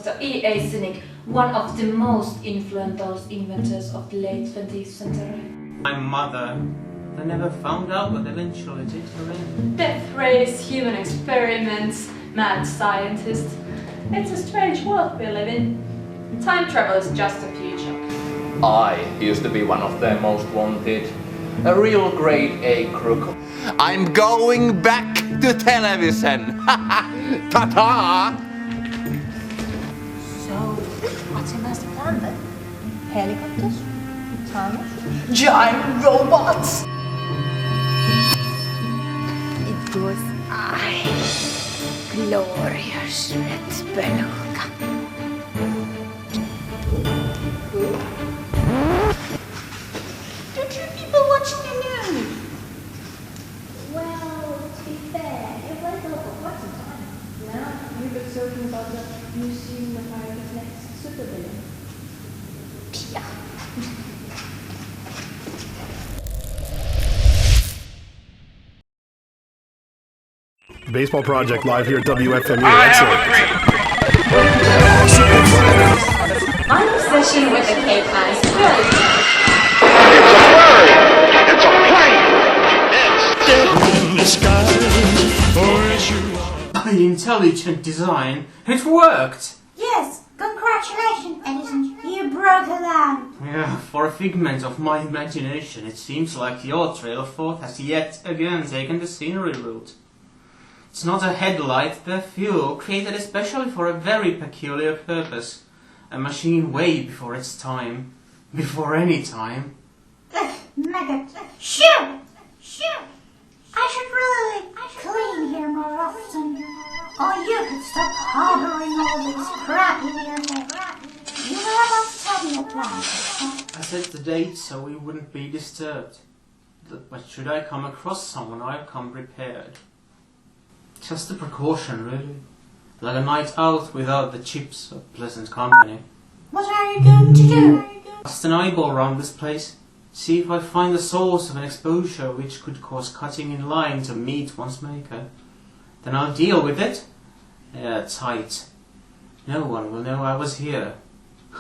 Dr. E.A. Cynic, one of the most influential inventors of the late 20th century. My mother. They never found out, but eventually did her in. Death race, human experiments, mad scientists. It's a strange world we live in. Time travel is just a future. I used to be one of their most wanted. A real grade A crook. I'm going back to television! Ta-ta! So, what's your master plan then? Helicopters? Tunnels? Giant robots? It was I, glorious red beluga. Don't you people watching the news? Well, to be fair, it went on for quite some time. Now, you've been talking about the museum of America's next supervillain. Yeah. Baseball Project live here at WFMU. Excellent. My obsession with the Cape Ice It's a plane! It's By intelligent design, it worked! Yes, congratulations, Edison. You broke a lamp. Yeah, for a figment of my imagination, it seems like your trail of thought has yet again taken the scenery route. It's not a headlight, they're fuel, created especially for a very peculiar purpose. A machine way before its time. Before any time. Maggot. Shoot! I should really clean here more often. Or you could stop harboring all this crap in your head. You were about to tell me a plan. I set the date so we wouldn't be disturbed. But should I come across someone, I've come prepared. Just a precaution, really. Like a night out without the chips of pleasant company. What are you going to do? Cast an eyeball round this place. See if I find the source of an exposure which could cause cutting in line to meet one's maker. Then I'll deal with it. Tight. No one will know I was here.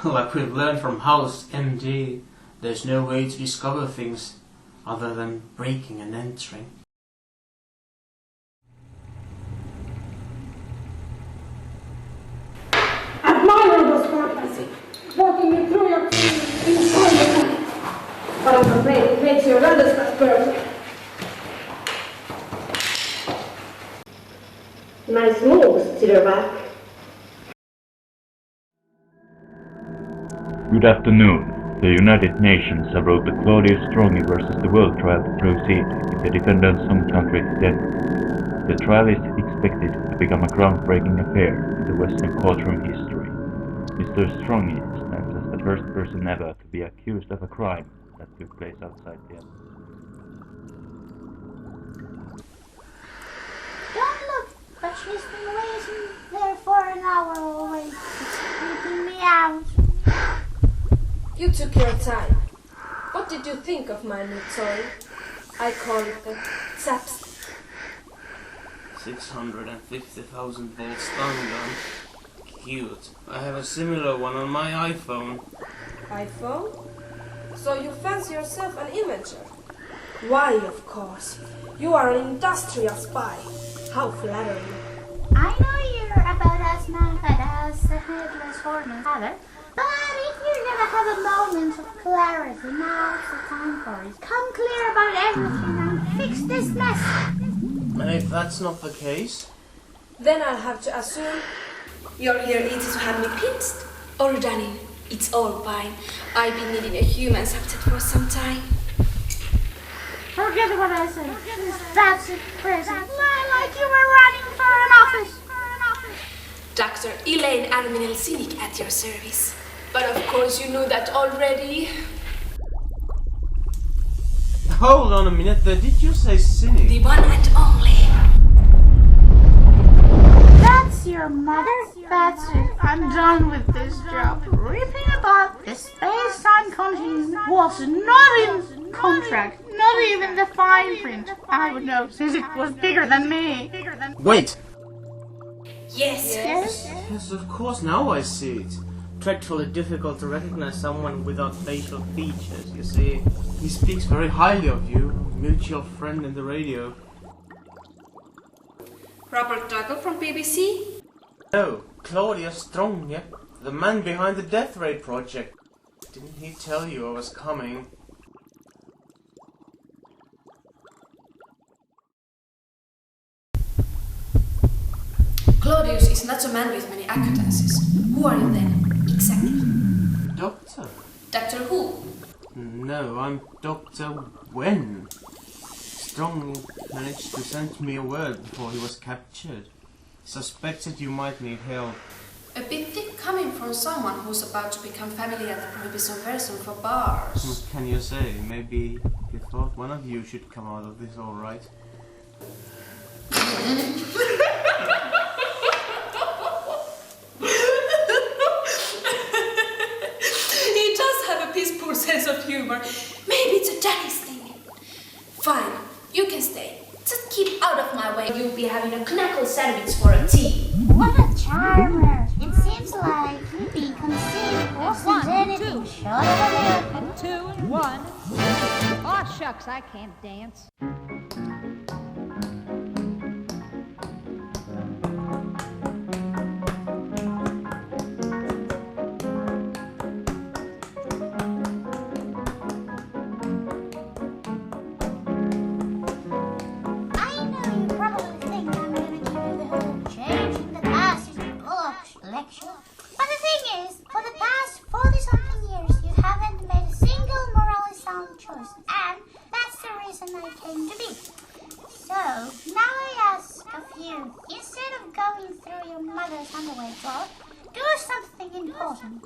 Like we've learned from House MD, there's no way to discover things other than breaking and entering. Admirable sportsmanship, walking you through your employment. But I'm afraid it makes you rather suspicious. Nice moves, Silverback. Good afternoon. The United Nations have ruled the Claudius Strongy versus the World trial to proceed if the defendant's home country is dead. The trial is expected to become a groundbreaking affair in the Western courtroom history. Mr. Strongy stands as the first person ever to be accused of a crime that took place outside the Don't look, but she's been waiting there for an hour already. It's creeping me out. You took your time. What did you think of my new toy? I call it the Zaps. 650,000 volt stun gun. Cute. I have a similar one on my iPhone. iPhone? So you fancy yourself an inventor? Why, of course. You are an industrial spy. How flattering. I know you're about as mad as the headless horseman father, but if you never have a moment of clarity, now's the time for it. Come clear about everything and fix this mess. And if that's not the case? Then I'll have to assume You're here either to have me pinched or running. It's all fine. I've been needing a human subject for some time. Forget what I said. That's it, present. Like you were running for an office. Dr. Elaine Arminel Cynic at your service. But of course you knew that already. Hold on a minute there, did you say Cynic? The one and only. That's your mother? That's it. I'm done with this job. Ripping about the space-time continuum was not in contract. Not even the fine print. I would know since it was bigger than me. Wait! Yes. Yes, of course, now I see it. Dreadfully difficult to recognize someone without facial features, you see. He speaks very highly of you, mutual friend in the radio. Robert Dougall from BBC? No, Claudia Strong, yeah? The man behind the Death Ray project. Didn't he tell you I was coming? Claudius is not a man with many acquaintances. Who are you then, exactly? Doctor? Doctor who? No, I'm Dr. Wen. Strong managed to send me a word before he was captured. Suspected you might need help. A bit thick coming from someone who's about to become family at the prohibition version for bars. What can you say? Maybe you thought one of you should come out of this alright. He does have a piss poor sense of humor. Maybe it's a Danny's thing. Fine, you can stay. Just keep out of my way. You'll be having a knuckle sandwich for a tea. What a charmer. It seems like you'd be conceived wasn't anything short of a miracle. 2 and 1. Aw, shucks, I can't dance.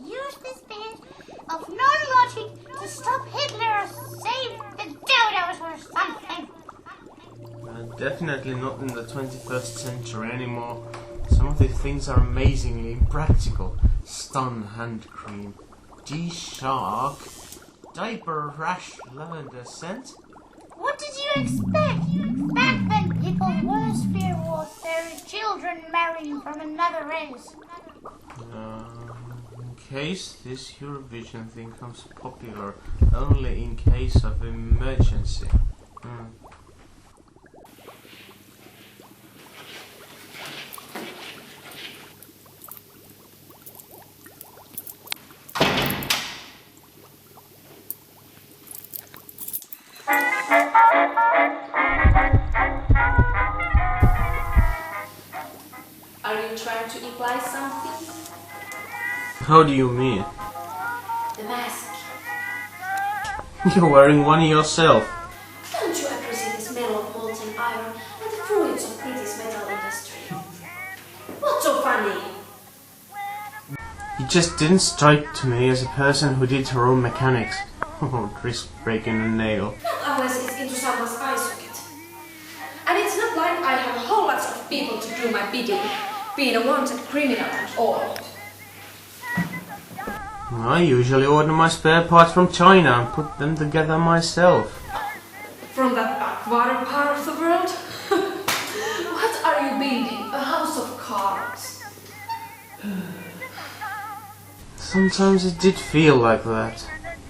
Use this bit of non-logic to stop Hitler or save the dodos or something. Definitely not in the 21st century anymore. Some of these things are amazingly impractical. Stun hand cream, G-Shark, diaper rash lavender scent. What did you expect? Back then people's worst fear was their children marrying from another race. In case this Eurovision thing comes popular, only in case of emergency. Are you trying to imply something? How do you mean? The mask. You're wearing one yourself. Don't you appreciate the smell of molten iron and the fruits of British metal industry? What's so funny? You just didn't strike to me as a person who did her own mechanics. Oh, risk breaking a nail. Not unless it's into someone's eye socket. And it's not like I have a whole lot of people to do my bidding, being a wanted criminal and all. I usually order my spare parts from China and put them together myself. From that backwater part of the world? What are you building? A house of cards? Sometimes it did feel like that.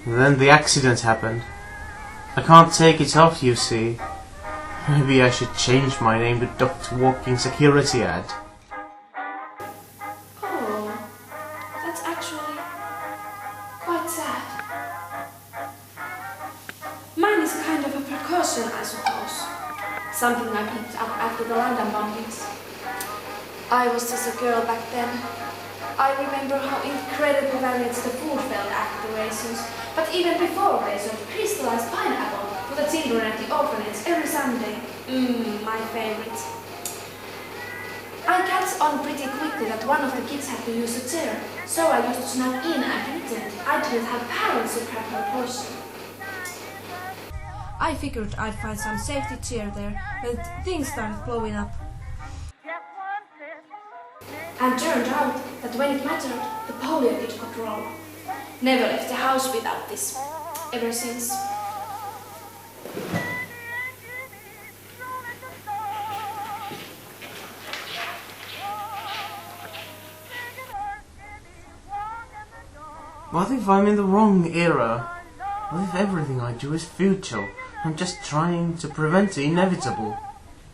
Then the accident happened. I can't take it off, you see. Maybe I should change my name to Dr. Walking Security Ad. Oh, that's actually quite sad. Mine is kind of a precaution, I suppose. Something I picked up after the London bombings. I was just a girl back then. I remember how incredibly valued the food felt after the rations, but even before they served crystallized pineapple for the children at the orphanage every Sunday. My favorite. I catch on pretty quickly that one of the kids had to use a chair, so I used to snuck in and pretend I didn't have parents to grab her portion. I figured I'd find some safety chair there, but things started blowing up. And turned out that when it mattered, the polio kid could roll. Never left the house without this, ever since. What if I'm in the wrong era? What if everything I do is futile? I'm just trying to prevent the inevitable.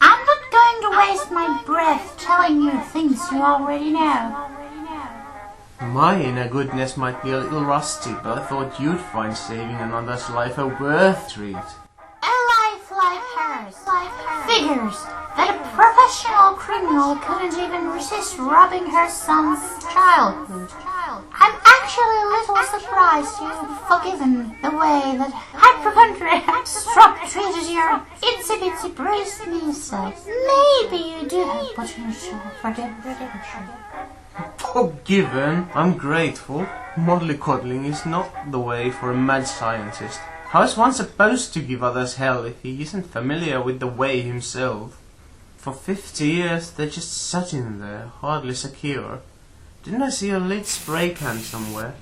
I'm not going to waste my breath telling you things you already know. My inner goodness might be a little rusty, but I thought you'd find saving another's life a worth treat. A life like hers figures that a professional criminal couldn't even resist robbing her son's childhood. I'm actually a little surprised you've forgiven the way that hypochondriac Struck treated your itsy-bitsy bruised Lisa. Maybe you do have potential for redemption. Forgiven? I'm grateful. Mollycoddling is not the way for a mad scientist. How is one supposed to give others hell if he isn't familiar with the way himself? For 50 years they just sat in there, hardly secure. Didn't I see a lit spray can somewhere?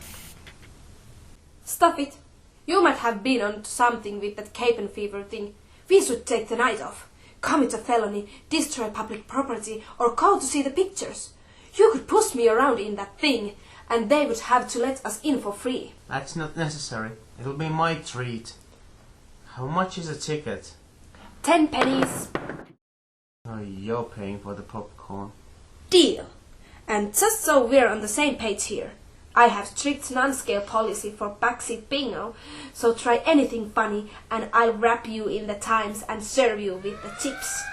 Stuff it. You might have been on something with that cabin fever thing. We should take the night off. Commit a felony, destroy public property, or call to see the pictures. You could push me around in that thing, and they would have to let us in for free. That's not necessary. It'll be my treat. How much is a ticket? 10 pennies. Oh, you're paying for the popcorn. Deal. And just so we're on the same page here, I have strict non-scale policy for backseat bingo, so try anything funny and I'll wrap you in the Times and serve you with the chips.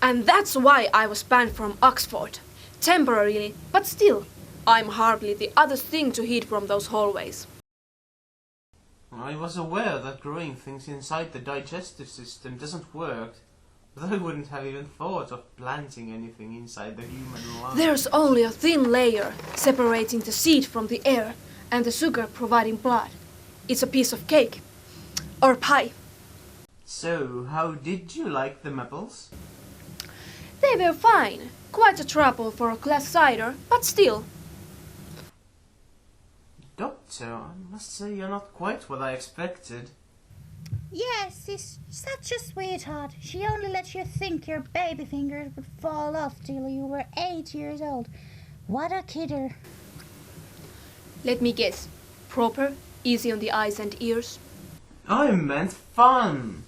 And that's why I was banned from Oxford. Temporarily, but still, I'm hardly the other thing to hide from those hallways. I was aware that growing things inside the digestive system doesn't work, but I wouldn't have even thought of planting anything inside the human lung. There's only a thin layer separating the seed from the air and the sugar providing blood. It's a piece of cake. Or pie. So, how did you like the apples? They were fine. Quite a trouble for a glass cider, but still. Doctor, I must say you're not quite what I expected. Yes, she's such a sweetheart. She only let you think your baby fingers would fall off till you were 8 years old. What a kidder. Let me guess. Proper, easy on the eyes and ears. I meant fun.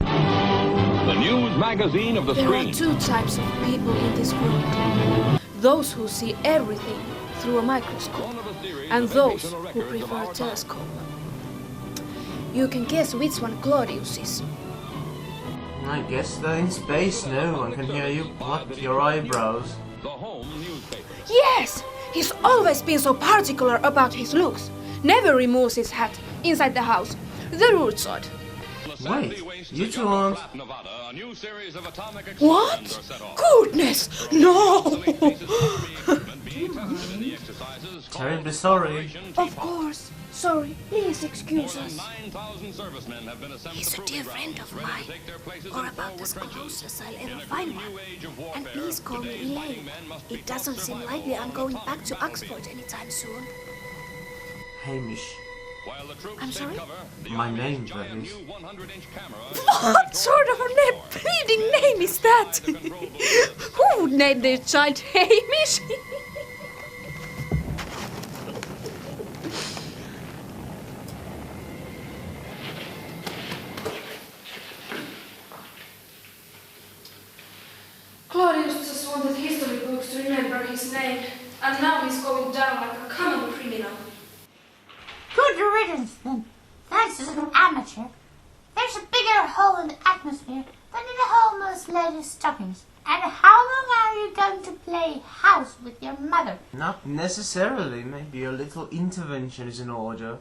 The news magazine of the There screen. are two types of people in this world. Those who see everything through a microscope, and those who prefer a telescope. You can guess which one Claudius is. I guess that in space no one can hear you pluck your eyebrows. Yes! He's always been so particular about his looks. Never removes his hat inside the house. The rude sort. Wait, you two aren't... What? Goodness! No! Terribly sorry. Of course. Sorry. Please excuse us. He's a dear friend of mine. Or about as close as I'll ever find one. And please call me Elaine. It doesn't seem likely I'm going back to Oxford anytime soon. Hamish. I'm sorry? My name, that is. What sort of a pleading name is that? Who would name their child Hamish? Claudius just wanted history books to remember his name, and now he's going down like a common criminal. Good riddance, then. Thanks to an amateur. There's a bigger hole in the atmosphere than in a homeless lady's stockings. And how long are you going to play house with your mother? Not necessarily. Maybe a little intervention is in order.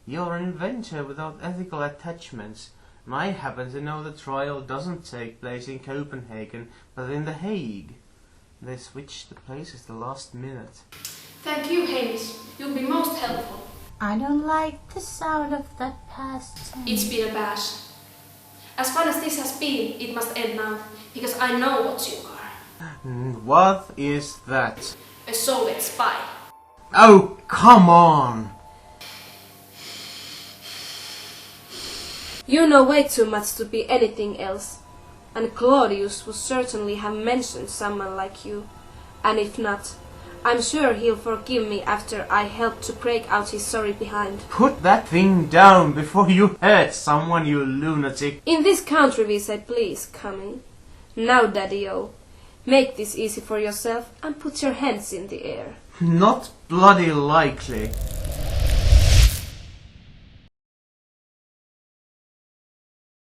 You're an inventor without ethical attachments. And I happen to know the trial doesn't take place in Copenhagen, but in The Hague. They switched the places the last minute. Thank you, Hamish. You'll be most helpful. I don't like the sound of that past tense. It's been a bash. As fun as this has been, it must end now, because I know what you are. What is that? A Soviet spy. Oh, come on! You know way too much to be anything else. And Claudius would certainly have mentioned someone like you. And if not, I'm sure he'll forgive me after I helped to break out his sorry behind. Put that thing down before you hurt someone, you lunatic. In this country we say please, coming. Now, Daddy-o, make this easy for yourself and put your hands in the air. Not bloody likely.